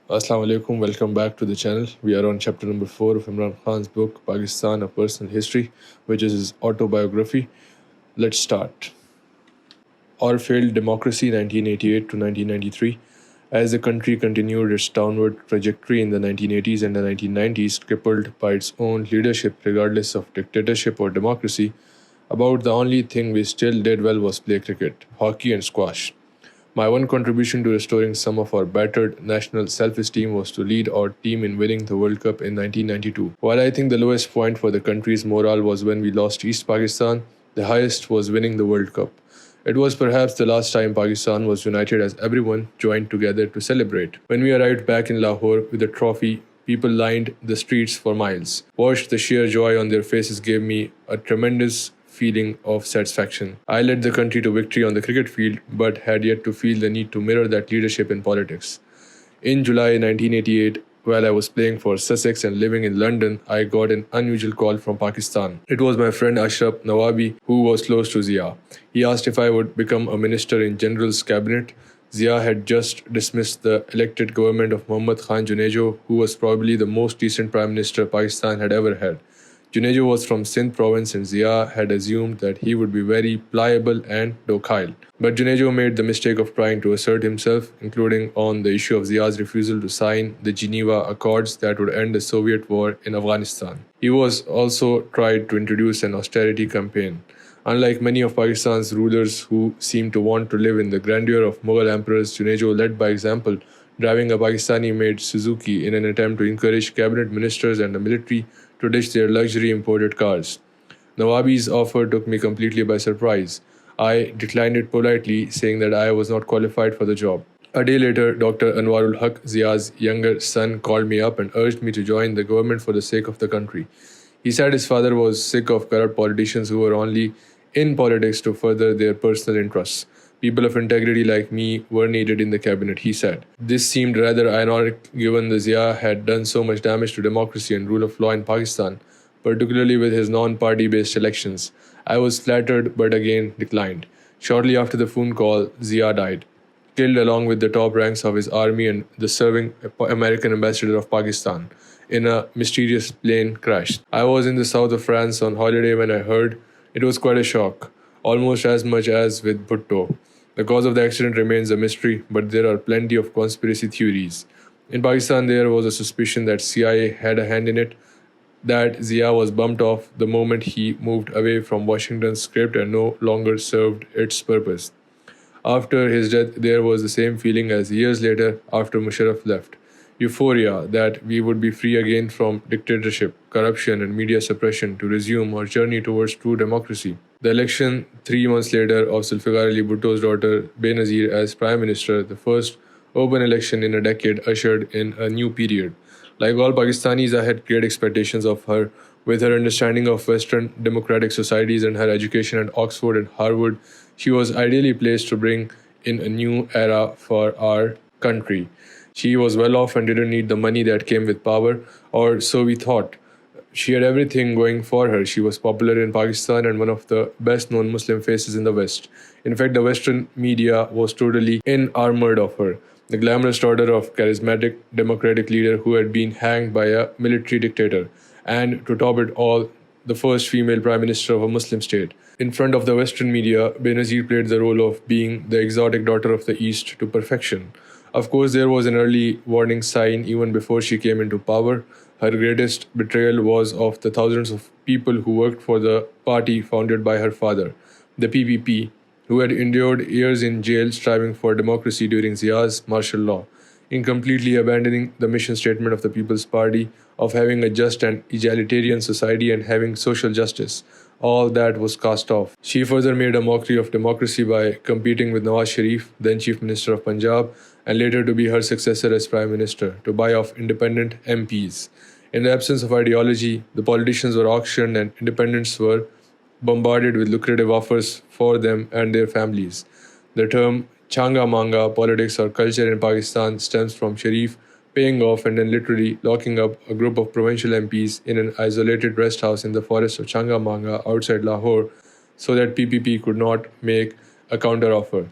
Assalamu alaikum, welcome back to the channel. We are on chapter number 4 of Imran Khan's book, Pakistan, A Personal History, which is his autobiography. Let's start. Our failed democracy 1988 to 1993. As the country continued its downward trajectory in the 1980s and the 1990s, crippled by its own leadership regardless of dictatorship or democracy, about the only thing we still did well was play cricket, hockey and squash. My one contribution to restoring some of our battered national self-esteem was to lead our team in winning the World Cup in 1992. While I think the lowest point for the country's morale was when we lost East Pakistan, the highest was winning the World Cup. It was perhaps the last time Pakistan was united as everyone joined together to celebrate. When we arrived back in Lahore with the trophy, people lined the streets for miles. Watched the sheer joy on their faces gave me a tremendous feeling of satisfaction. I led the country to victory on the cricket field, but had yet to feel the need to mirror that leadership in politics. In July 1988, while I was playing for Sussex and living in London, I got an unusual call from Pakistan. It was my friend Ashraf Nawabi, who was close to Zia. He asked if I would become a minister in General's cabinet. Zia had just dismissed the elected government of Muhammad Khan Junejo, who was probably the most decent prime minister Pakistan had ever had. Junejo was from Sindh province and Zia had assumed that he would be very pliable and docile. But Junejo made the mistake of trying to assert himself, including on the issue of Zia's refusal to sign the Geneva Accords that would end the Soviet war in Afghanistan. He was also tried to introduce an austerity campaign. Unlike many of Pakistan's rulers who seemed to want to live in the grandeur of Mughal emperors, Junejo led by example, driving a Pakistani-made Suzuki in an attempt to encourage cabinet ministers and the military to ditch their luxury imported cars. Nawabi's offer took me completely by surprise. I declined it politely, saying that I was not qualified for the job. A day later, Dr. Anwarul Haq, Zia's younger son, called me up and urged me to join the government for the sake of the country. He said his father was sick of corrupt politicians who were only in politics to further their personal interests. People of integrity like me were needed in the cabinet, he said. This seemed rather ironic given that Zia had done so much damage to democracy and rule of law in Pakistan, particularly with his non-party based elections. I was flattered but again declined. Shortly after the phone call, Zia died, killed along with the top ranks of his army and the serving American ambassador of Pakistan in a mysterious plane crash. I was in the south of France on holiday when I heard. It was quite a shock, almost as much as with Bhutto. The cause of the accident remains a mystery, but there are plenty of conspiracy theories. In Pakistan, there was a suspicion that CIA had a hand in it, that Zia was bumped off the moment he moved away from Washington's script and no longer served its purpose. After his death, there was the same feeling as years later after Musharraf left. Euphoria that we would be free again from dictatorship, corruption, and media suppression to resume our journey towards true democracy. The election 3 months later of Zulfikar Ali Bhutto's daughter Benazir as Prime Minister, the first open election in a decade, ushered in a new period. Like all Pakistanis, I had great expectations of her. With her understanding of Western democratic societies and her education at Oxford and Harvard, she was ideally placed to bring in a new era for our country. She was well off and didn't need the money that came with power, or so we thought. She had everything going for her. She was popular in Pakistan and one of the best-known Muslim faces in the West. In fact, the Western media was totally enamored of her. The glamorous daughter of charismatic democratic leader who had been hanged by a military dictator. And to top it all, the first female prime minister of a Muslim state. In front of the Western media, Benazir played the role of being the exotic daughter of the East to perfection. Of course, there was an early warning sign even before she came into power. Her greatest betrayal was of the thousands of people who worked for the party founded by her father, the PPP, who had endured years in jail striving for democracy during Zia's martial law, in completely abandoning the mission statement of the People's Party of having a just and egalitarian society and having social justice. All that was cast off. She further made a mockery of democracy by competing with Nawaz Sharif, then Chief Minister of Punjab, and later to be her successor as Prime Minister, to buy off independent MPs. In the absence of ideology, the politicians were auctioned and independents were bombarded with lucrative offers for them and their families. The term Changa Manga politics or culture in Pakistan stems from Sharif paying off and then literally locking up a group of provincial MPs in an isolated rest house in the forest of Changa Manga outside Lahore so that PPP could not make a counter offer.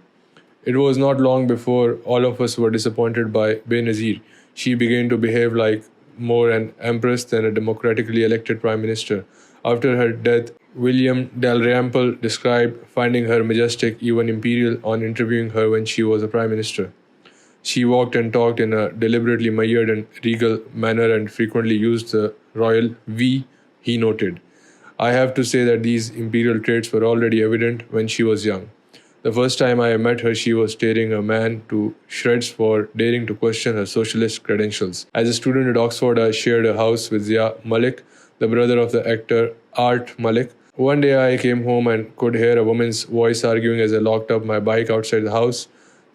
It was not long before all of us were disappointed by Benazir. She began to behave like more an empress than a democratically elected prime minister. After her death, William Dalrymple described finding her majestic, even imperial, on interviewing her when she was a prime minister. She walked and talked in a deliberately measured and regal manner and frequently used the royal we, he noted. I have to say that these imperial traits were already evident when she was young. The first time I met her, she was tearing a man to shreds for daring to question her socialist credentials. As a student at Oxford, I shared a house with Zia Malik, the brother of the actor Art Malik. One day I came home and could hear a woman's voice arguing as I locked up my bike outside the house.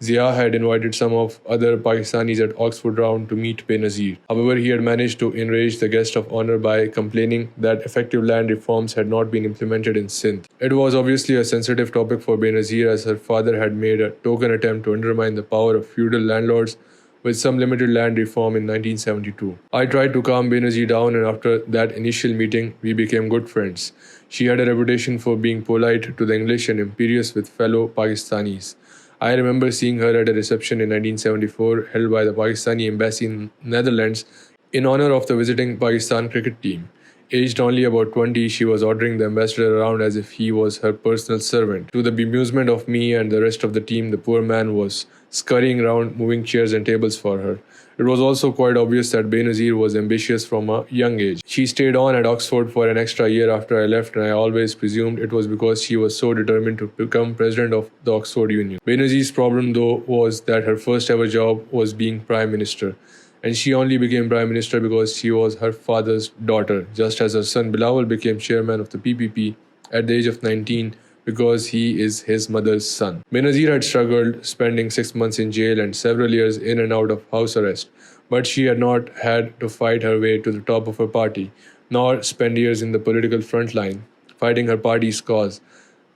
Zia had invited some of other Pakistanis at Oxford round to meet Benazir. However, he had managed to enrage the guest of honor by complaining that effective land reforms had not been implemented in Sindh. It was obviously a sensitive topic for Benazir, as her father had made a token attempt to undermine the power of feudal landlords with some limited land reform in 1972. I tried to calm Benazir down, and after that initial meeting, we became good friends. She had a reputation for being polite to the English and imperious with fellow Pakistanis. I remember seeing her at a reception in 1974 held by the Pakistani embassy in Netherlands in honor of the visiting Pakistan cricket team. Aged only about 20, she was ordering the ambassador around as if he was her personal servant. To the bemusement of me and the rest of the team, the poor man was scurrying around, moving chairs and tables for her. It was also quite obvious that Benazir was ambitious from a young age. She stayed on at Oxford for an extra year after I left, and I always presumed it was because she was so determined to become president of the Oxford Union. Benazir's problem, though, was that her first ever job was being prime minister. And she only became prime minister because she was her father's daughter, just as her son Bilawal became chairman of the PPP at the age of 19 because he is his mother's son. Benazir had struggled, spending 6 months in jail and several years in and out of house arrest, but she had not had to fight her way to the top of her party, nor spend years in the political front line, fighting her party's cause.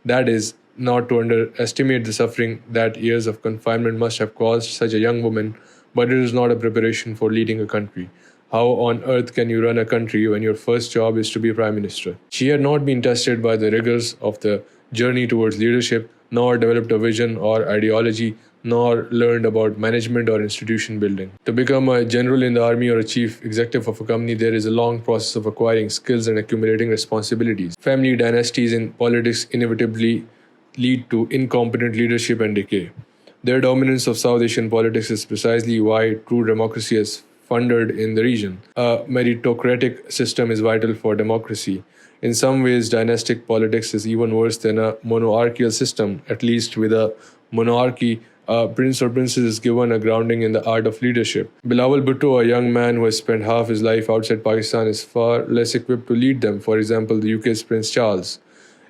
That is, not to underestimate the suffering that years of confinement must have caused such a young woman, but it is not a preparation for leading a country. How on earth can you run a country when your first job is to be prime minister? She had not been tested by the rigors of the journey towards leadership, nor developed a vision or ideology, nor learned about management or institution building. To become a general in the army or a chief executive of a company, there is a long process of acquiring skills and accumulating responsibilities. Family dynasties in politics inevitably lead to incompetent leadership and decay. Their dominance of South Asian politics is precisely why true democracy is foundered in the region. A meritocratic system is vital for democracy. In some ways, dynastic politics is even worse than a monarchical system. At least with a monarchy, a prince or princess is given a grounding in the art of leadership. Bilawal Bhutto, a young man who has spent half his life outside Pakistan, is far less equipped to lead them. For example, the UK's Prince Charles.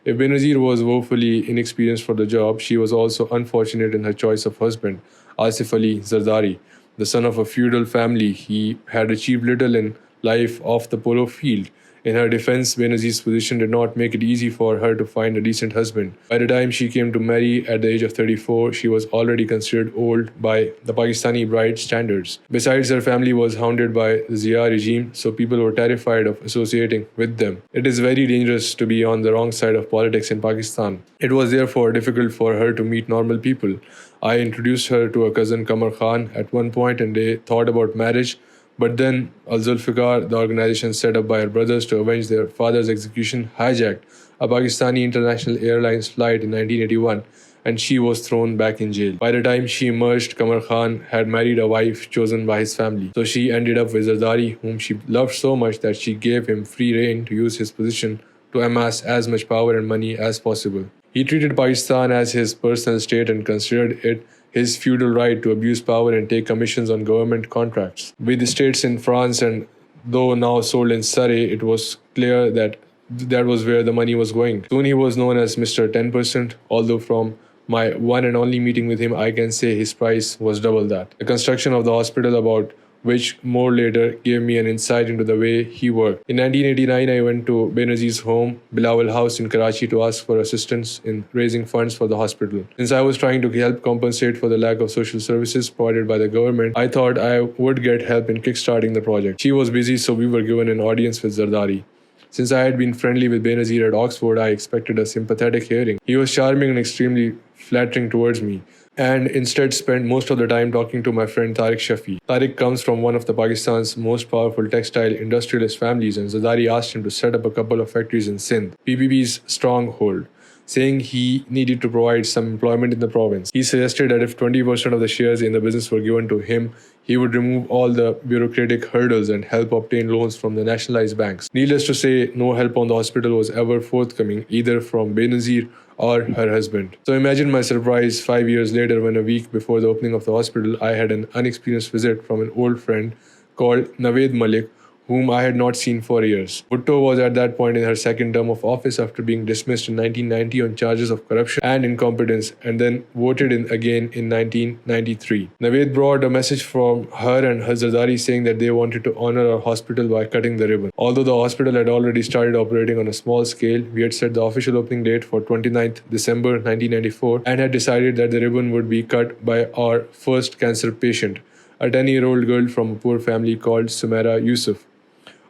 If Benazir was woefully inexperienced for the job, she was also unfortunate in her choice of husband, Asif Ali Zardari. The son of a feudal family, he had achieved little in life off the polo field. In her defense, Benazir's position did not make it easy for her to find a decent husband. By the time she came to marry at the age of 34, she was already considered old by the Pakistani bride standards. Besides, her family was hounded by the Zia regime, so people were terrified of associating with them. It is very dangerous to be on the wrong side of politics in Pakistan. It was therefore difficult for her to meet normal people. I introduced her to a cousin Imran Khan at one point, and they thought about marriage. But then Al-Zulfikar, the organization set up by her brothers to avenge their father's execution, hijacked a Pakistani International Airlines flight in 1981, and she was thrown back in jail. By the time she emerged, Qamar Khan had married a wife chosen by his family. So she ended up with Zardari, whom she loved so much that she gave him free rein to use his position to amass as much power and money as possible. He treated Pakistan as his personal state and considered it his feudal right to abuse power and take commissions on government contracts. With estates in France and though now sold in Surrey, it was clear that that was where the money was going. Soon he was known as Mr. 10%, although from my one and only meeting with him, I can say his price was double that. The construction of the hospital, about which more later, gave me an insight into the way he worked. In 1989, I went to Benazir's home, Bilawal House in Karachi, to ask for assistance in raising funds for the hospital. Since I was trying to help compensate for the lack of social services provided by the government, I thought I would get help in kickstarting the project. She was busy, so we were given an audience with Zardari. Since I had been friendly with Benazir at Oxford, I expected a sympathetic hearing. He was charming and extremely flattering towards me. and instead spent most of the time talking to my friend Tariq Shafi. Tariq comes from one of the Pakistan's most powerful textile industrialist families, and Zardari asked him to set up a couple of factories in Sindh, PPP's stronghold, saying he needed to provide some employment in the province. He suggested that if 20% of the shares in the business were given to him, he would remove all the bureaucratic hurdles and help obtain loans from the nationalized banks. Needless to say, no help on the hospital was ever forthcoming, either from Benazir or her husband. So imagine my surprise 5 years later when a week before the opening of the hospital, I had an unexperienced visit from an old friend called Naved Malik, whom I had not seen for years. Bhutto was at that point in her second term of office after being dismissed in 1990 on charges of corruption and incompetence, and then voted in again in 1993. Naved brought a message from her and Zardari saying that they wanted to honor our hospital by cutting the ribbon. Although the hospital had already started operating on a small scale, we had set the official opening date for 29th December 1994 and had decided that the ribbon would be cut by our first cancer patient, a 10-year-old girl from a poor family called Sumaira Yusuf.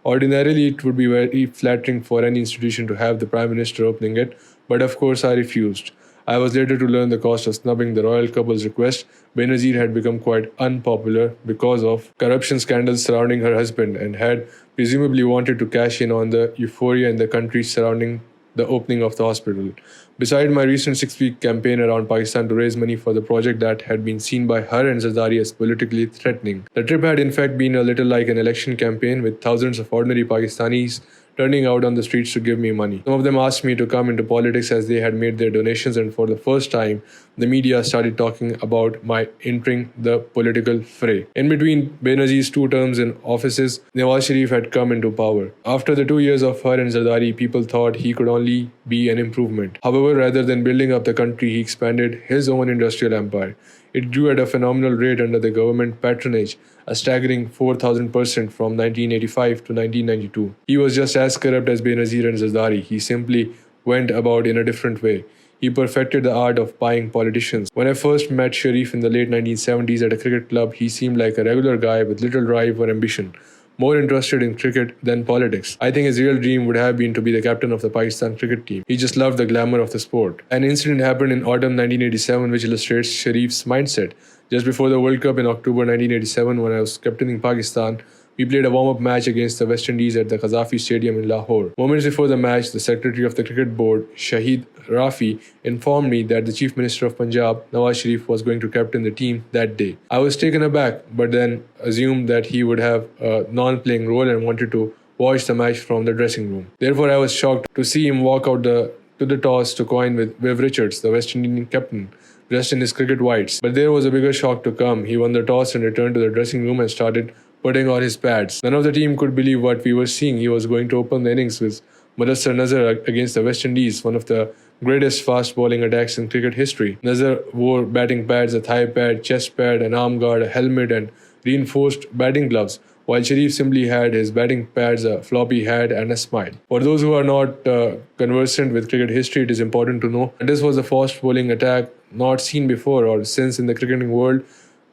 Ordinarily, it would be very flattering for any institution to have the Prime Minister opening it, but of course I refused. I was later to learn the cost of snubbing the royal couple's request. Benazir had become quite unpopular because of corruption scandals surrounding her husband and had presumably wanted to cash in on the euphoria in the country surrounding the opening of the hospital. Beside my recent 6-week campaign around Pakistan to raise money for the project that had been seen by her and Zardari as politically threatening, the trip had in fact been a little like an election campaign, with thousands of ordinary Pakistanis turning out on the streets to give me money. Some of them asked me to come into politics as they had made their donations, and for the first time, the media started talking about my entering the political fray. In between Benazir's 2 terms in offices, Nawaz Sharif had come into power. After the 2 years of her and Zardari, people thought he could only be an improvement. However, rather than building up the country, he expanded his own industrial empire. It grew at a phenomenal rate under the government patronage, a staggering 4,000% from 1985 to 1992. He was just as corrupt as Benazir and Zardari. He simply went about in a different way. He perfected the art of buying politicians. When I first met Sharif in the late 1970s at a cricket club, he seemed like a regular guy with little drive or ambition, more interested in cricket than politics. I think his real dream would have been to be the captain of the Pakistan cricket team. He just loved the glamour of the sport. An incident happened in autumn 1987 which illustrates Sharif's mindset. Just before the World Cup in October 1987, when I was captaining Pakistan, we played a warm-up match against the West Indies at the Qaddafi Stadium in Lahore. Moments before the match, the secretary of the cricket board, Shahid Rafi, informed me that the Chief Minister of Punjab, Nawaz Sharif, was going to captain the team that day. I was taken aback, but then assumed that he would have a non-playing role and wanted to watch the match from the dressing room. Therefore, I was shocked to see him walk out to the toss to coin with Viv Richards, the West Indian captain, dressed in his cricket whites. But there was a bigger shock to come. He won the toss and returned to the dressing room and started putting on his pads. None of the team could believe what we were seeing. He was going to open the innings with Mudassar Nazar against the West Indies, one of the greatest fast bowling attacks in cricket history. Nazar wore batting pads, a thigh pad, chest pad, an arm guard, a helmet, and reinforced batting gloves, while Sharif simply had his batting pads, a floppy hat, and a smile. For those who are not conversant with cricket history, it is important to know that this was a fast bowling attack not seen before or since in the cricketing world.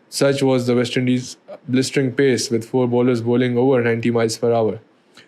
Such was the West Indies' blistering pace, with 4 bowlers bowling over 90 miles per hour.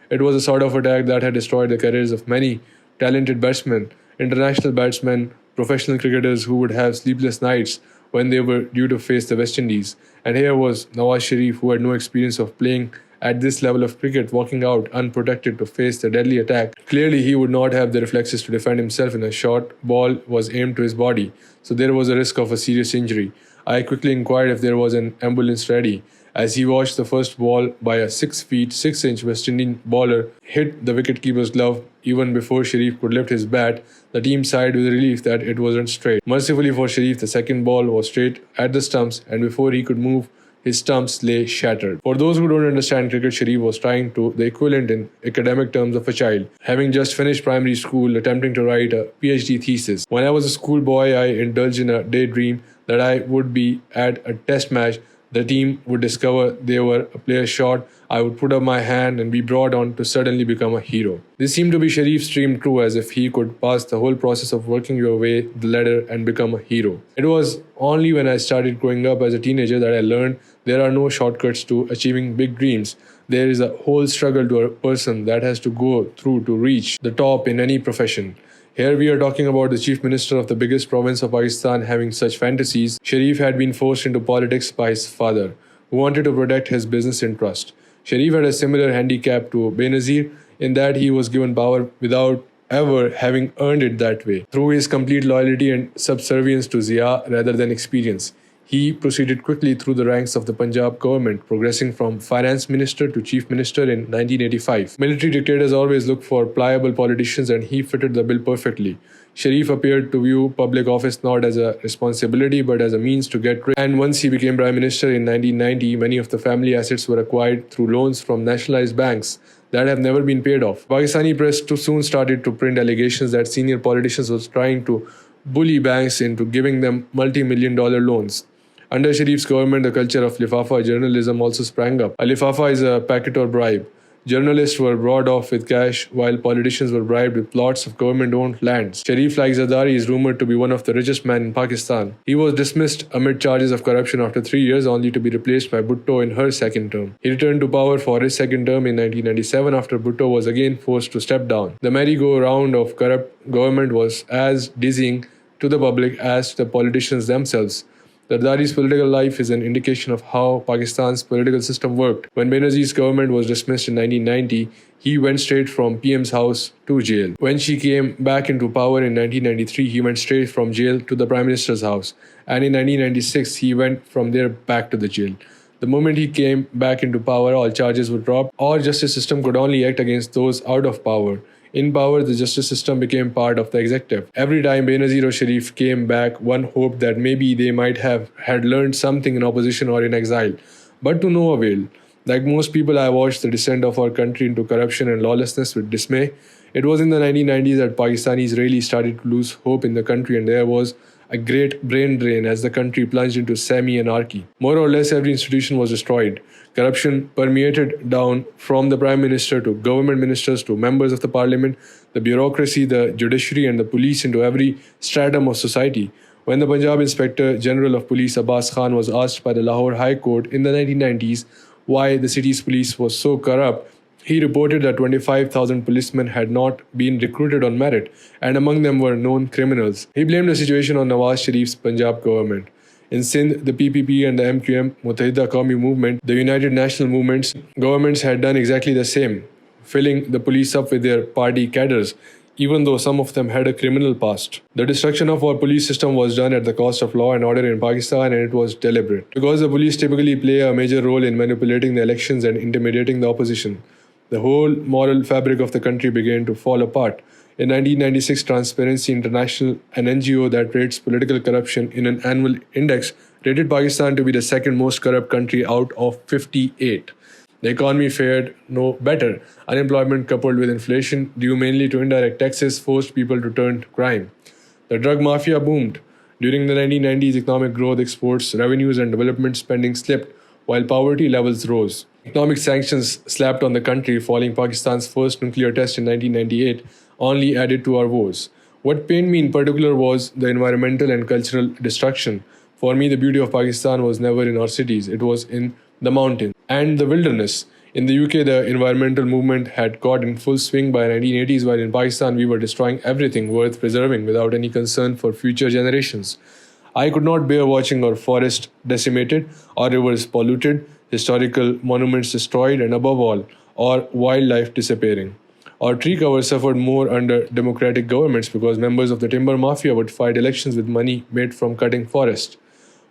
It was a sort of attack that had destroyed the careers of many talented batsmen, international batsmen, professional cricketers who would have sleepless nights when they were due to face the West Indies. And here was Nawaz Sharif, who had no experience of playing at this level of cricket, walking out unprotected to face the deadly attack. Clearly, he would not have the reflexes to defend himself, and a short ball was aimed to his body, so there was a risk of a serious injury. I quickly inquired if there was an ambulance ready, as he watched the first ball by a 6 feet 6 inch West Indian bowler hit the wicketkeeper's glove. Even before Sharif could lift his bat, the team sighed with relief that it wasn't straight. Mercifully for Sharif, the second ball was straight at the stumps, and before he could move, his stumps lay shattered. For those who don't understand cricket, Sharif was trying to the equivalent in academic terms of a child, having just finished primary school, attempting to write a PhD thesis. When I was a schoolboy, I indulged in a daydream that I would be at a test match. The team would discover they were a player short. I would put up my hand and be brought on to suddenly become a hero. This seemed to be Sharif's dream true, as if he could pass the whole process of working your way the ladder and become a hero. It was only when I started growing up as a teenager that I learned there are no shortcuts to achieving big dreams. There is a whole struggle to a person that has to go through to reach the top in any profession. Here we are talking about the chief minister of the biggest province of Pakistan having such fantasies. Sharif had been forced into politics by his father, who wanted to protect his business interest. Sharif had a similar handicap to Benazir in that he was given power without ever having earned it that way, through his complete loyalty and subservience to Zia rather than experience. He proceeded quickly through the ranks of the Punjab government, progressing from finance minister to chief minister in 1985. Military dictators always look for pliable politicians, and he fitted the bill perfectly. Sharif appeared to view public office not as a responsibility but as a means to get rich. And once he became prime minister in 1990, many of the family assets were acquired through loans from nationalized banks that have never been paid off. Pakistani press too soon started to print allegations that senior politicians were trying to bully banks into giving them multi-million-dollar loans. Under Sharif's government, the culture of lifafa journalism also sprang up. A lifafa is a packet or bribe. Journalists were bought off with cash, while politicians were bribed with plots of government-owned lands. Sharif, like Zardari, is rumored to be one of the richest men in Pakistan. He was dismissed amid charges of corruption after 3 years, only to be replaced by Bhutto in her second term. He returned to power for his second term in 1997 after Bhutto was again forced to step down. The merry-go-round of corrupt government was as dizzying to the public as to the politicians themselves. Zardari's political life is an indication of how Pakistan's political system worked. When Benazir's government was dismissed in 1990, he went straight from PM's house to jail. When she came back into power in 1993, he went straight from jail to the Prime Minister's house. And in 1996, he went from there back to the jail. The moment he came back into power, all charges were dropped. Our justice system could only act against those out of power. In power, the justice system became part of the executive. Every time Benazir or Sharif came back, one hoped that maybe they might have had learned something in opposition or in exile. But to no avail. Like most people, I watched the descent of our country into corruption and lawlessness with dismay. It was in the 1990s that Pakistanis really started to lose hope in the country, and there was a great brain drain as the country plunged into semi-anarchy. More or less every institution was destroyed. Corruption permeated down from the Prime Minister to government ministers to members of the parliament, the bureaucracy, the judiciary and the police into every stratum of society. When the Punjab Inspector General of Police Abbas Khan was asked by the Lahore High Court in the 1990s why the city's police was so corrupt, he reported that 25,000 policemen had not been recruited on merit, and among them were known criminals. He blamed the situation on Nawaz Sharif's Punjab government. In Sindh, the PPP and the MQM, Muttahida Qawmi Movement, the United National Movements, governments had done exactly the same, filling the police up with their party cadres, even though some of them had a criminal past. The destruction of our police system was done at the cost of law and order in Pakistan, and it was deliberate. Because the police typically play a major role in manipulating the elections and intimidating the opposition, the whole moral fabric of the country began to fall apart. In 1996, Transparency International, an NGO that rates political corruption in an annual index, rated Pakistan to be the second most corrupt country out of 58. The economy fared no better. Unemployment coupled with inflation, due mainly to indirect taxes, forced people to turn to crime. The drug mafia boomed. During the 1990s, economic growth, exports, revenues and development spending slipped, while poverty levels rose. Economic sanctions slapped on the country, following Pakistan's first nuclear test in 1998, only added to our woes. What pained me in particular was the environmental and cultural destruction. For me, the beauty of Pakistan was never in our cities, it was in the mountains and the wilderness. In the UK, the environmental movement had got in full swing by 1980s, while in Pakistan we were destroying everything worth preserving without any concern for future generations. I could not bear watching our forests decimated, our rivers polluted, historical monuments destroyed, and above all, our wildlife disappearing. Our tree cover suffered more under democratic governments because members of the timber mafia would fight elections with money made from cutting forest.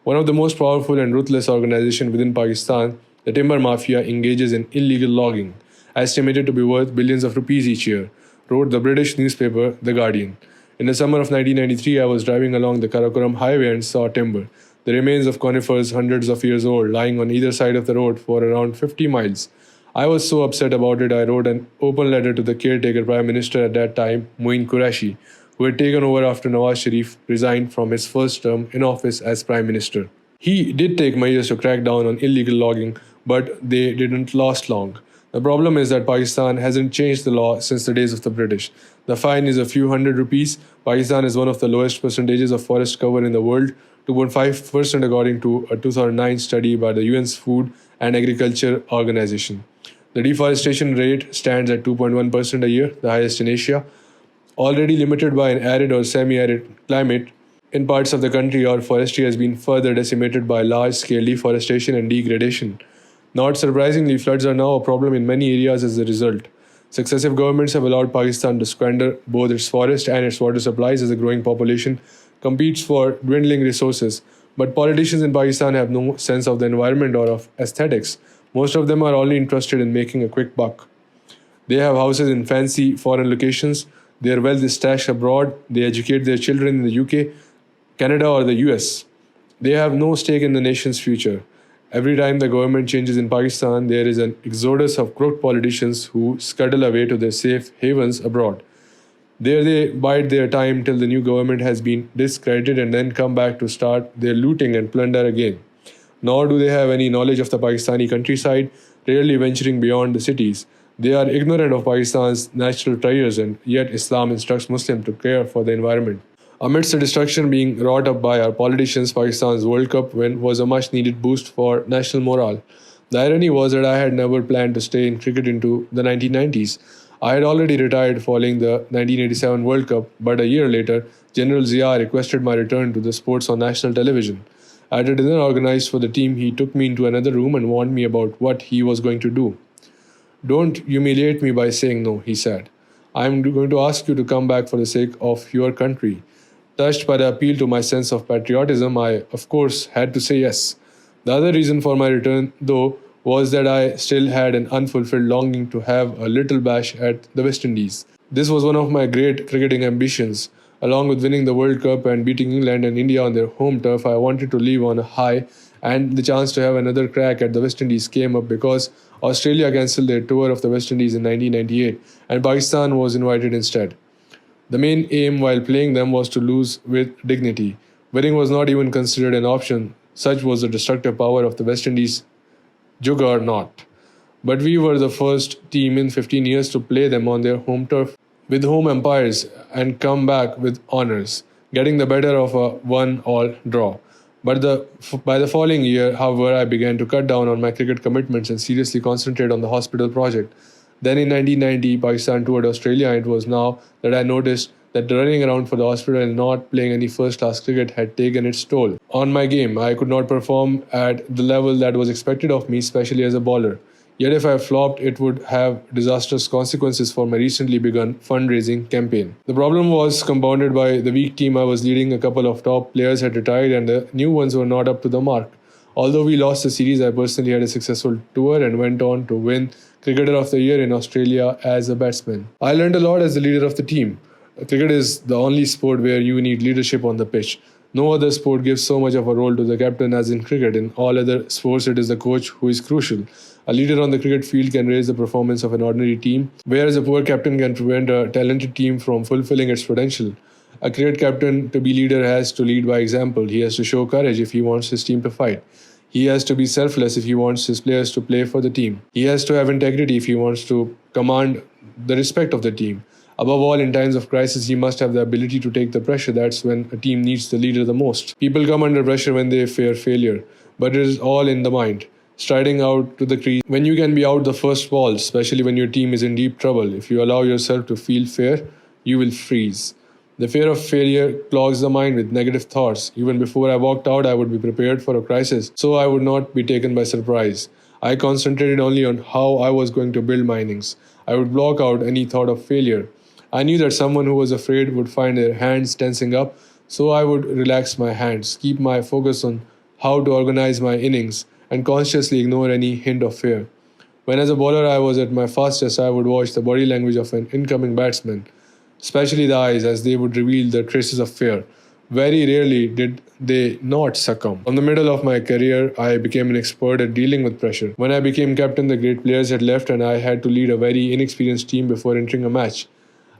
One of the most powerful and ruthless organizations within Pakistan, the timber mafia, engages in illegal logging, estimated to be worth billions of rupees each year, wrote the British newspaper The Guardian. In the summer of 1993, I was driving along the Karakoram highway and saw timber, the remains of conifers hundreds of years old, lying on either side of the road for around 50 miles. I was so upset about it, I wrote an open letter to the caretaker Prime Minister at that time, Moin Qureshi, who had taken over after Nawaz Sharif resigned from his first term in office as Prime Minister. He did take measures to crack down on illegal logging, but they didn't last long. The problem is that Pakistan hasn't changed the law since the days of the British. The fine is a few hundred rupees. Pakistan is one of the lowest percentages of forest cover in the world, 2.5% according to a 2009 study by the UN's Food and Agriculture Organization. The deforestation rate stands at 2.1% a year, the highest in Asia. already limited by an arid or semi-arid climate. In parts of the country, our forestry has been further decimated by large-scale deforestation and degradation. Not surprisingly, floods are now a problem in many areas as a result. Successive governments have allowed Pakistan to squander both its forest and its water supplies as a growing population competes for dwindling resources. But politicians in Pakistan have no sense of the environment or of aesthetics. Most of them are only interested in making a quick buck. They have houses in fancy foreign locations. Their wealth is stashed abroad. They educate their children in the UK, Canada, or the US. They have no stake in the nation's future. Every time the government changes in Pakistan, there is an exodus of crooked politicians who scuttle away to their safe havens abroad. There they bide their time till the new government has been discredited and then come back to start their looting and plunder again. Nor do they have any knowledge of the Pakistani countryside, rarely venturing beyond the cities. They are ignorant of Pakistan's natural treasures, and yet Islam instructs Muslims to care for the environment. Amidst the destruction being wrought up by our politicians, Pakistan's World Cup win was a much-needed boost for national morale. The irony was that I had never planned to stay in cricket into the 1990s. I had already retired following the 1987 World Cup, but a year later, General Zia requested my return to the sports on national television. At a dinner organized for the team, he took me into another room and warned me about what he was going to do. "Don't humiliate me by saying no," he said. "I am going to ask you to come back for the sake of your country." Touched by the appeal to my sense of patriotism, I, of course, had to say yes. The other reason for my return, though, was that I still had an unfulfilled longing to have a little bash at the West Indies. This was one of my great cricketing ambitions. Along with winning the World Cup and beating England and India on their home turf, I wanted to leave on a high, and the chance to have another crack at the West Indies came up because Australia cancelled their tour of the West Indies in 1998 and Pakistan was invited instead. The main aim while playing them was to lose with dignity. Winning was not even considered an option, such was the destructive power of the West Indies juggernaut. But we were the first team in 15 years to play them on their home turf with home umpires and come back with honours, getting the better of a 1-all draw. But by the following year, however, I began to cut down on my cricket commitments and seriously concentrate on the hospital project. Then in 1990, Pakistan toured Australia, and it was now that I noticed that running around for the hospital and not playing any first-class cricket had taken its toll on my game. I could not perform at the level that was expected of me, especially as a bowler. Yet if I flopped, it would have disastrous consequences for my recently begun fundraising campaign. The problem was compounded by the weak team I was leading. A couple of top players had retired and the new ones were not up to the mark. Although we lost the series, I personally had a successful tour and went on to win Cricketer of the Year in Australia as a batsman. I learned a lot as the leader of the team. Cricket is the only sport where you need leadership on the pitch. No other sport gives so much of a role to the captain as in cricket. In all other sports, it is the coach who is crucial. A leader on the cricket field can raise the performance of an ordinary team, whereas a poor captain can prevent a talented team from fulfilling its potential. A cricket captain, to be leader, has to lead by example. He has to show courage if he wants his team to fight. He has to be selfless if he wants his players to play for the team. He has to have integrity if he wants to command the respect of the team. Above all, in times of crisis, he must have the ability to take the pressure. That's when a team needs the leader the most. People come under pressure when they fear failure, but it is all in the mind. Striding out to the crease when you can be out the first ball, especially when your team is in deep trouble. If you allow yourself to feel fear, you will freeze. The fear of failure clogs the mind with negative thoughts. Even before I walked out, I would be prepared for a crisis, so I would not be taken by surprise. I concentrated only on how I was going to build my innings. I would block out any thought of failure. I knew that someone who was afraid would find their hands tensing up, so I would relax my hands, keep my focus on how to organize my innings, and consciously ignore any hint of fear. When as a bowler I was at my fastest, I would watch the body language of an incoming batsman, especially the eyes, as they would reveal the traces of fear. Very rarely did they not succumb. From the middle of my career, I became an expert at dealing with pressure. When I became captain, the great players had left and I had to lead a very inexperienced team before entering a match.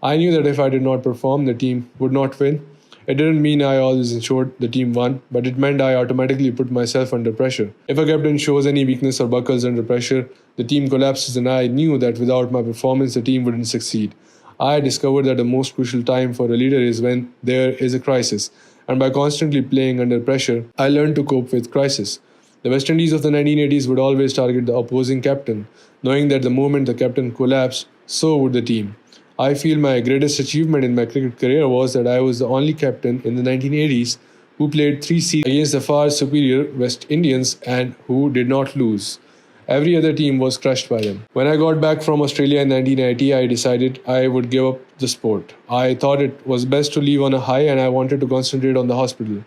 I knew that if I did not perform, the team would not win. It didn't mean I always ensured the team won, but it meant I automatically put myself under pressure. If a captain shows any weakness or buckles under pressure, the team collapses, and I knew that without my performance, the team wouldn't succeed. I discovered that the most crucial time for a leader is when there is a crisis, and by constantly playing under pressure, I learned to cope with crisis. The West Indies of the 1980s would always target the opposing captain, knowing that the moment the captain collapsed, so would the team. I feel my greatest achievement in my cricket career was that I was the only captain in the 1980s who played 3 seasons against the far superior West Indians and who did not lose. Every other team was crushed by them. When I got back from Australia in 1990, I decided I would give up the sport. I thought it was best to leave on a high and I wanted to concentrate on the hospital.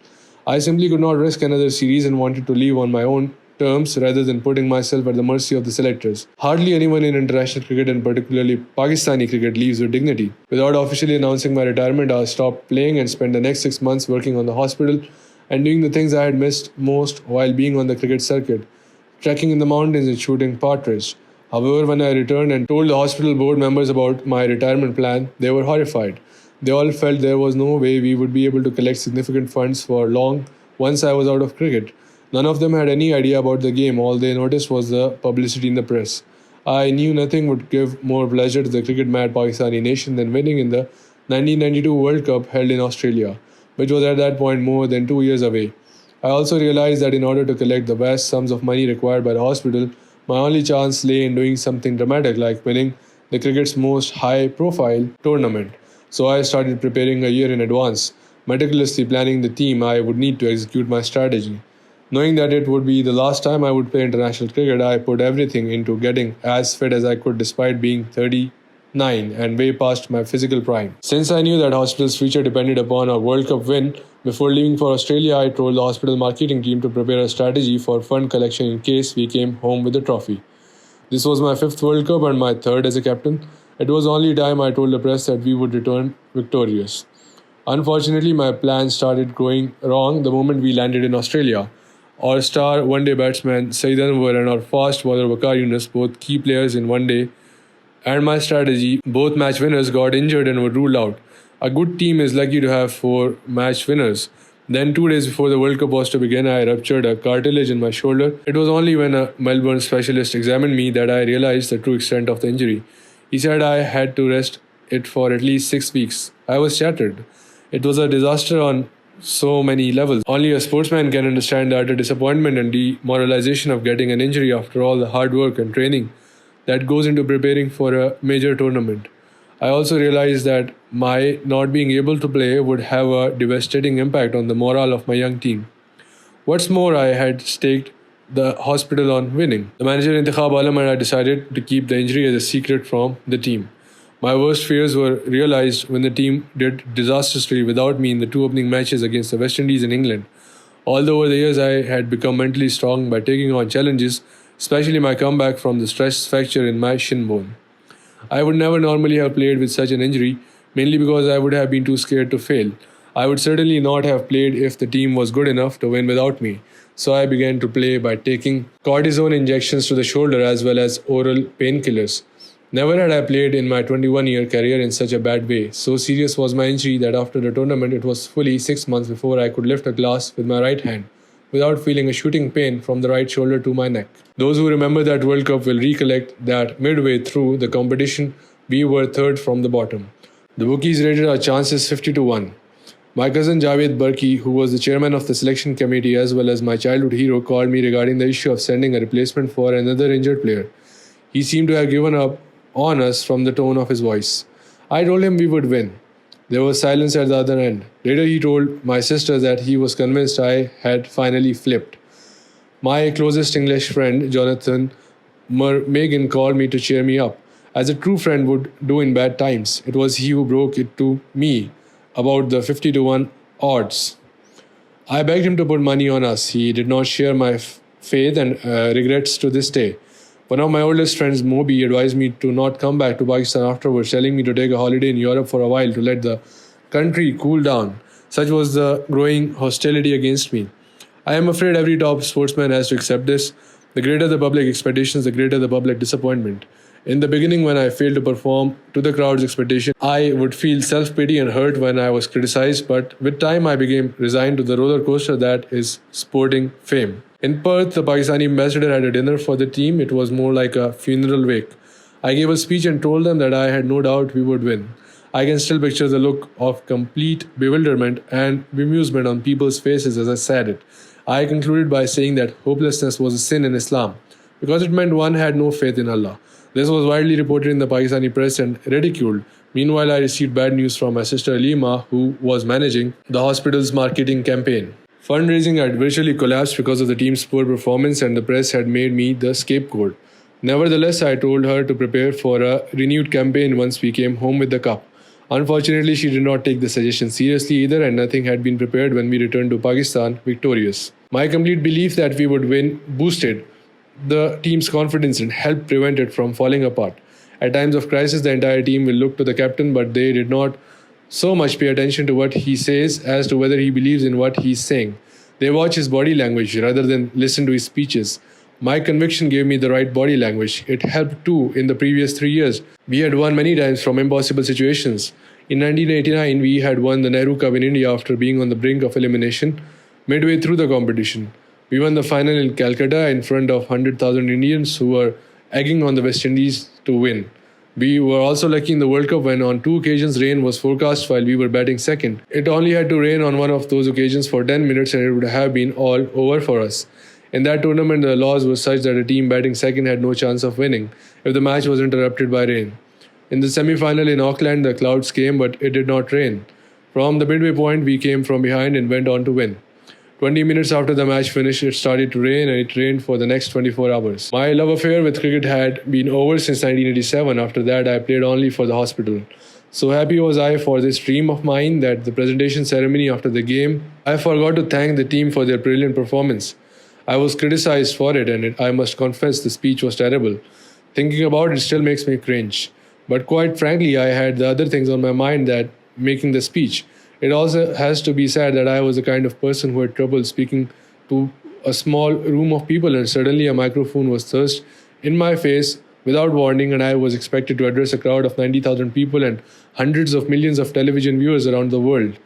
I simply could not risk another series and wanted to leave on my own terms rather than putting myself at the mercy of the selectors. Hardly anyone in international cricket and particularly Pakistani cricket leaves with dignity. Without officially announcing my retirement, I stopped playing and spent the next 6 months working on the hospital and doing the things I had missed most while being on the cricket circuit, trekking in the mountains and shooting partridge. However, when I returned and told the hospital board members about my retirement plan, they were horrified. They all felt there was no way we would be able to collect significant funds for long once I was out of cricket. None of them had any idea about the game. All they noticed was the publicity in the press. I knew nothing would give more pleasure to the cricket-mad Pakistani nation than winning in the 1992 World Cup held in Australia, which was at that point more than 2 years away. I also realized that in order to collect the vast sums of money required by the hospital, my only chance lay in doing something dramatic like winning the cricket's most high-profile tournament. So I started preparing a year in advance, meticulously planning the team I would need to execute my strategy. Knowing that it would be the last time I would play international cricket, I put everything into getting as fit as I could despite being 39 and way past my physical prime. Since I knew that hospital's future depended upon a World Cup win, before leaving for Australia, I told the hospital marketing team to prepare a strategy for fund collection in case we came home with the trophy. This was my 5th World Cup and my 3rd as a captain. It was the only time I told the press that we would return victorious. Unfortunately, my plans started going wrong the moment we landed in Australia. Our star one-day batsman Saeed Anwar and our fast bowler Waqar Yunus, both key players in one-day, and my strategy, both match winners, got injured and were ruled out. A good team is lucky to have 4 match winners. Then 2 days before the World Cup was to begin, I ruptured a cartilage in my shoulder. It was only when a Melbourne specialist examined me that I realized the true extent of the injury. He said I had to rest it for at least 6 weeks. I was shattered. It was a disaster on so many levels. Only a sportsman can understand the utter disappointment and demoralization of getting an injury after all the hard work and training that goes into preparing for a major tournament. I also realized that my not being able to play would have a devastating impact on the morale of my young team. What's more, I had staked the hospital on winning. The manager Intikhab Alam and I decided to keep the injury as a secret from the team. My worst fears were realized when the team did disastrously without me in the 2 opening matches against the West Indies and England. Although over the years I had become mentally strong by taking on challenges, especially my comeback from the stress fracture in my shin bone. I would never normally have played with such an injury, mainly because I would have been too scared to fail. I would certainly not have played if the team was good enough to win without me. So I began to play by taking cortisone injections to the shoulder as well as oral painkillers. Never had I played in my 21-year career in such a bad way. So serious was my injury that after the tournament it was fully 6 months before I could lift a glass with my right hand without feeling a shooting pain from the right shoulder to my neck. Those who remember that World Cup will recollect that midway through the competition we were 3rd from the bottom. The bookies rated our chances 50-1. My cousin Javed Barki, who was the chairman of the selection committee as well as my childhood hero, called me regarding the issue of sending a replacement for another injured player. He seemed to have given up on us from the tone of his voice. I told him we would win. There was silence at the other end. Later he told my sister that he was convinced I had finally flipped. My closest English friend, Jonathan Megan, called me to cheer me up, as a true friend would do in bad times. It was he who broke it to me about the 50-1 odds. I begged him to put money on us. He did not share my faith and regrets to this day. One of my oldest friends, Moby, advised me to not come back to Pakistan afterwards, telling me to take a holiday in Europe for a while to let the country cool down. Such was the growing hostility against me. I am afraid every top sportsman has to accept this. The greater the public expectations, the greater the public disappointment. In the beginning, when I failed to perform to the crowd's expectation, I would feel self-pity and hurt when I was criticized, but with time I became resigned to the roller coaster that is sporting fame. In Perth, the Pakistani ambassador had a dinner for the team. It was more like a funeral wake. I gave a speech and told them that I had no doubt we would win. I can still picture the look of complete bewilderment and bemusement on people's faces as I said it. I concluded by saying that hopelessness was a sin in Islam, because it meant one had no faith in Allah. This was widely reported in the Pakistani press and ridiculed, Meanwhile, I received bad news from my sister Alima, who was managing the hospital's marketing campaign. Fundraising had virtually collapsed because of the team's poor performance, and the press had made me the scapegoat. Nevertheless, I told her to prepare for a renewed campaign once we came home with the cup. Unfortunately, she did not take the suggestion seriously either, and nothing had been prepared when we returned to Pakistan victorious. My complete belief that we would win boosted the team's confidence and helped prevent it from falling apart. At times of crisis, the entire team will look to the captain, but they did not so much pay attention to what he says as to whether he believes in what he's saying. They watch his body language rather than listen to his speeches. My conviction gave me the right body language. It helped too in the previous 3 years. We had won many times from impossible situations. In 1989, we had won the Nehru Cup in India after being on the brink of elimination midway through the competition. We won the final in Calcutta in front of 100,000 Indians who were egging on the West Indies to win. We were also lucky in the World Cup when on 2 occasions rain was forecast while we were batting second. It only had to rain on one of those occasions for 10 minutes and it would have been all over for us. In that tournament, the laws were such that a team batting second had no chance of winning if the match was interrupted by rain. In the semi-final in Auckland, the clouds came but it did not rain. From the midway point, we came from behind and went on to win. 20 minutes after the match finished, it started to rain and it rained for the next 24 hours. My love affair with cricket had been over since 1987. After that, I played only for the hospital. So happy was I for this dream of mine that the presentation ceremony after the game, I forgot to thank the team for their brilliant performance. I was criticized for it and I must confess the speech was terrible. Thinking about it still makes me cringe. But quite frankly, I had the other things on my mind that making the speech. It also has to be said that I was the kind of person who had trouble speaking to a small room of people and suddenly a microphone was thrust in my face without warning and I was expected to address a crowd of 90,000 people and hundreds of millions of television viewers around the world.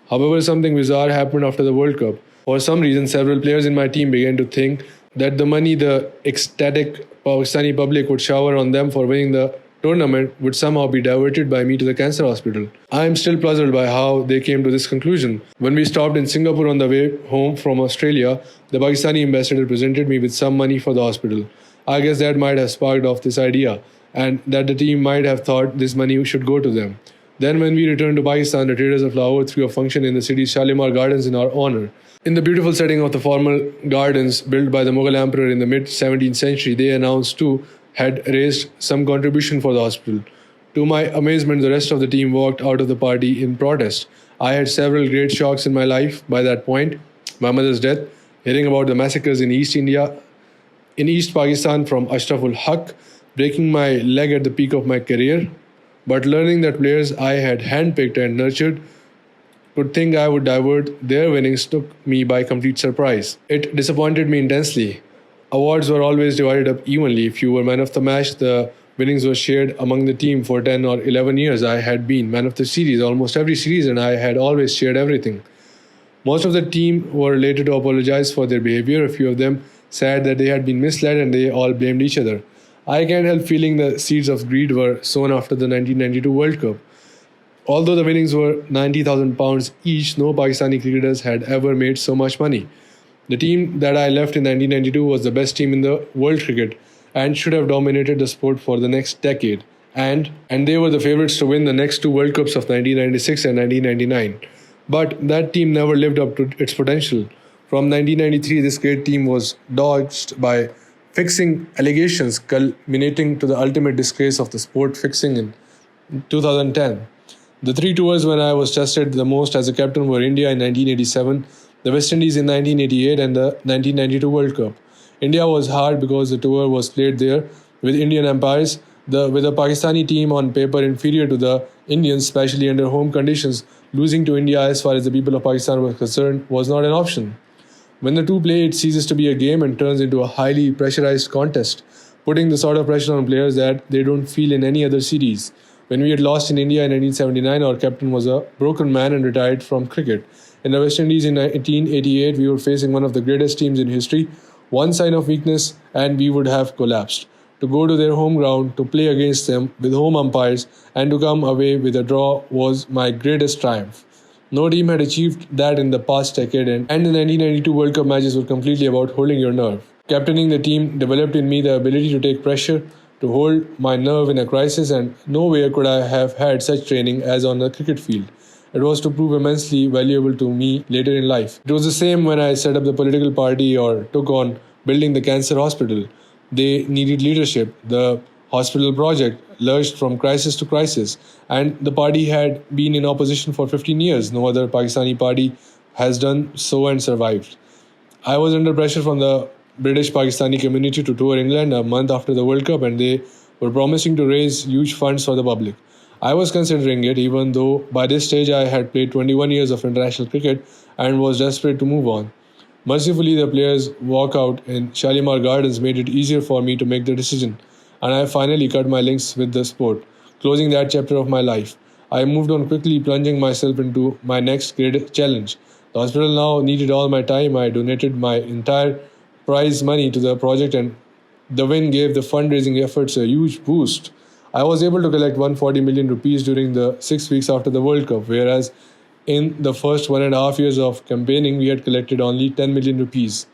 However, something bizarre happened after the World Cup. For some reason, several players in my team began to think that the money the ecstatic Pakistani public would shower on them for winning the tournament would somehow be diverted by me to the cancer hospital. I am still puzzled by how they came to this conclusion. When we stopped in Singapore on the way home from Australia, the Pakistani ambassador presented me with some money for the hospital. I guess that might have sparked off this idea, and that the team might have thought this money should go to them. Then when we returned to Pakistan, the traders of Lahore threw a function in the city's Shalimar Gardens in our honor. In the beautiful setting of the formal gardens built by the Mughal emperor in the mid-17th century, they announced too had raised some contribution for the hospital. To my amazement, the rest of the team walked out of the party in protest. I had several great shocks in my life by that point. My mother's death, hearing about the massacres in East Pakistan from Ashraful Haq, breaking my leg at the peak of my career, but learning that players I had handpicked and nurtured could think I would divert their winnings took me by complete surprise. It disappointed me intensely. Awards were always divided up evenly. If you were man of the match, the winnings were shared among the team. For 10 or 11 years, I had been man of the series, almost every series, and I had always shared everything. Most of the team were later to apologize for their behavior. A few of them said that they had been misled and they all blamed each other. I can't help feeling the seeds of greed were sown after the 1992 World Cup. Although the winnings were £90,000 each, no Pakistani cricketers had ever made so much money. The team that I left in 1992 was the best team in the world cricket and should have dominated the sport for the next decade. And they were the favourites to win the next 2 World Cups of 1996 and 1999. But that team never lived up to its potential. From 1993, this great team was dogged by fixing allegations culminating to the ultimate disgrace of the sport fixing in 2010. The 3 tours when I was tested the most as a captain were India in 1987, the West Indies in 1988 and the 1992 World Cup. India was hard because the tour was played there with Indian umpires, with the Pakistani team on paper inferior to the Indians, especially under home conditions. Losing to India as far as the people of Pakistan were concerned was not an option. When the two play, it ceases to be a game and turns into a highly pressurized contest, putting the sort of pressure on players that they don't feel in any other series. When we had lost in India in 1979, our captain was a broken man and retired from cricket. In the West Indies in 1988, we were facing one of the greatest teams in history. One sign of weakness and we would have collapsed. To go to their home ground, to play against them with home umpires, and to come away with a draw was my greatest triumph. No team had achieved that in the past decade, and the 1992 World Cup matches were completely about holding your nerve. Captaining the team developed in me the ability to take pressure to hold my nerve in a crisis, and nowhere could I have had such training as on the cricket field. It was to prove immensely valuable to me later in life. It was the same when I set up the political party or took on building the cancer hospital. They needed leadership. The hospital project lurched from crisis to crisis, and the party had been in opposition for 15 years. No other Pakistani party has done so and survived. I was under pressure from the British Pakistani community to tour England a month after the World Cup, and they were promising to raise huge funds for the public. I was considering it, even though by this stage I had played 21 years of international cricket and was desperate to move on. Mercifully, the players' walkout in Shalimar Gardens made it easier for me to make the decision, and I finally cut my links with the sport, closing that chapter of my life. I moved on quickly, plunging myself into my next great challenge. The hospital now needed all my time. I donated my entire prize money to the project, and the win gave the fundraising efforts a huge boost. I was able to collect 140 million rupees during the 6 weeks after the World Cup, whereas in the first 1.5 years of campaigning, we had collected only 10 million rupees.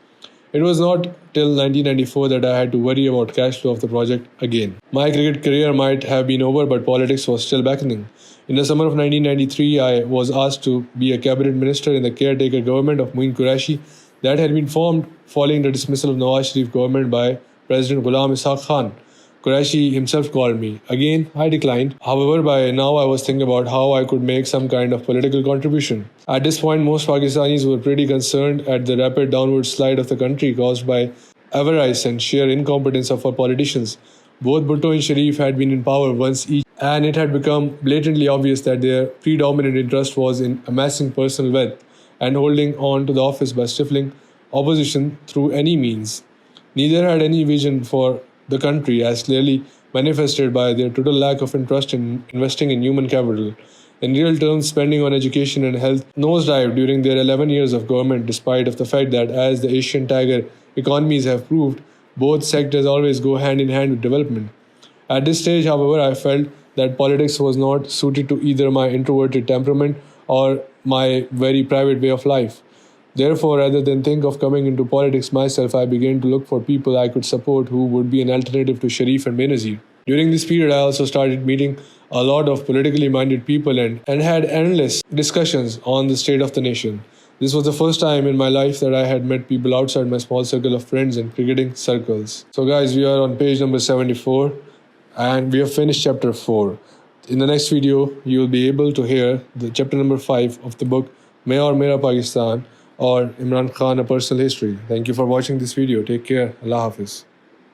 It was not till 1994 that I had to worry about cash flow of the project again. My cricket career might have been over, but politics was still beckoning. In the summer of 1993, I was asked to be a cabinet minister in the caretaker government of Moin Qureshi that had been formed following the dismissal of Nawaz Sharif government by President Ghulam Ishaq Khan. Qureshi himself called me. Again, I declined. However, by now I was thinking about how I could make some kind of political contribution. At this point, most Pakistanis were pretty concerned at the rapid downward slide of the country caused by avarice and sheer incompetence of our politicians. Both Bhutto and Sharif had been in power once each, and it had become blatantly obvious that their predominant interest was in amassing personal wealth and holding on to the office by stifling opposition through any means. Neither had any vision for the country, as clearly manifested by their total lack of interest in investing in human capital. In real terms, spending on education and health nosedived during their 11 years of government, despite of the fact that, as the Asian tiger economies have proved, both sectors always go hand in hand with development. At this stage, however, I felt that politics was not suited to either my introverted temperament or my very private way of life. Therefore, rather than think of coming into politics myself, I began to look for people I could support who would be an alternative to Sharif and Benazir. During this period, I also started meeting a lot of politically minded people and had endless discussions on the state of the nation. This was the first time in my life that I had met people outside my small circle of friends and cricketing circles. So guys, we are on page number 74 and we have finished chapter 4. In the next video, you will be able to hear the chapter number 5 of the book Main Aur Mera Pakistan, or Imran Khan, A Personal History. Thank you for watching this video. Take care. Allah Hafiz.